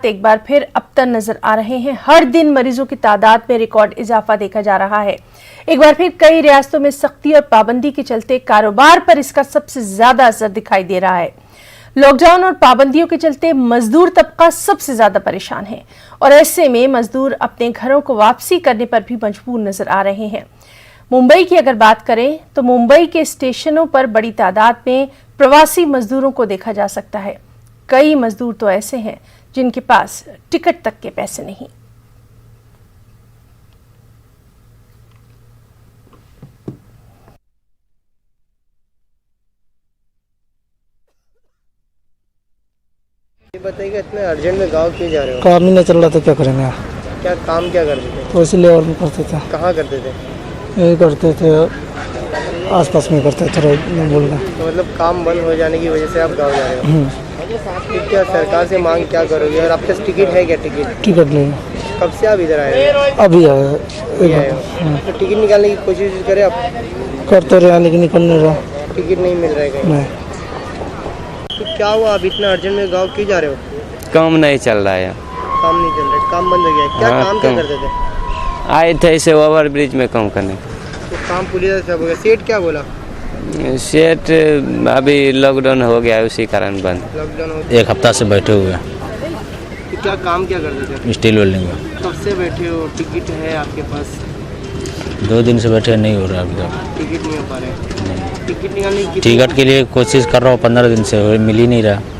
एक बार फिर अबतर नजर आ रहे हैं। हर दिन मरीजों की तादाद में रिकॉर्ड इजाफा देखा जा रहा है। एक बार फिर कई रियासतों में सख्ती और पाबंदी के चलते कारोबार पर इसका सबसे ज्यादा असर दिखाई दे रहा है। लॉकडाउन और पाबंदियों के चलते मजदूर तबका सबसे ज्यादा परेशान है और ऐसे में मजदूर अपने घरों को वापसी करने पर भी मजबूर नजर आ रहे हैं। मुंबई की अगर बात करें तो मुंबई के स्टेशनों पर बड़ी तादाद में प्रवासी मजदूरों को देखा जा सकता है। कई मजदूर तो ऐसे हैं जिनके पास टिकट तक के पैसे नहीं। ये बताइए इतने अर्जेंट में गांव क्यों जा रहे हो? काम ही नहीं चल रहा था, क्या करेंगे। क्या काम क्या करते थे? तो इसलिए और करते थे। कहाँ करते थे? यही करते थे, आसपास में करते थे बोलना। तो मतलब काम बंद हो जाने की वजह से आप गांव जा रहे हो? तो क्या सरकार से मांग क्या करोगे? और आपके पास टिकट है क्या? टिकट नहीं। कब से आप इधर आए हो? अभी आए तो टिकट निकालने की कोशिश करें आप? करते रहे लेकिन निकल नहीं रहा। टिकट नहीं मिल रहा है कहीं? नहीं। तो क्या हुआ, आप इतना अर्जेंट में गाँव क्यों जा रहे हो? काम नहीं चल रहा है। काम नहीं चल रहा है? काम बंद हो गया है? क्या हाँ, काम क्या करते थे? आए थे इसे ओवर ब्रिज में काम करने। तो काम पुलिस सब हो गया। सेठ क्या बोला? सेट अभी लॉकडाउन हो गया है, उसी कारण बंद। लॉकडाउन हो एक हफ्ता से बैठे हुए हैं। तो क्या काम क्या करते थे? स्टील वेल्डिंग में। कब से बैठे हो? टिकट है आपके पास? 2 दिन से बैठे, नहीं हो रहा अभी तक। टिकट नहीं हो पा रहे? टिकट निकालने की टिकट के लिए कोशिश कर रहा हूँ 15 दिन से, मिल ही नहीं रहा।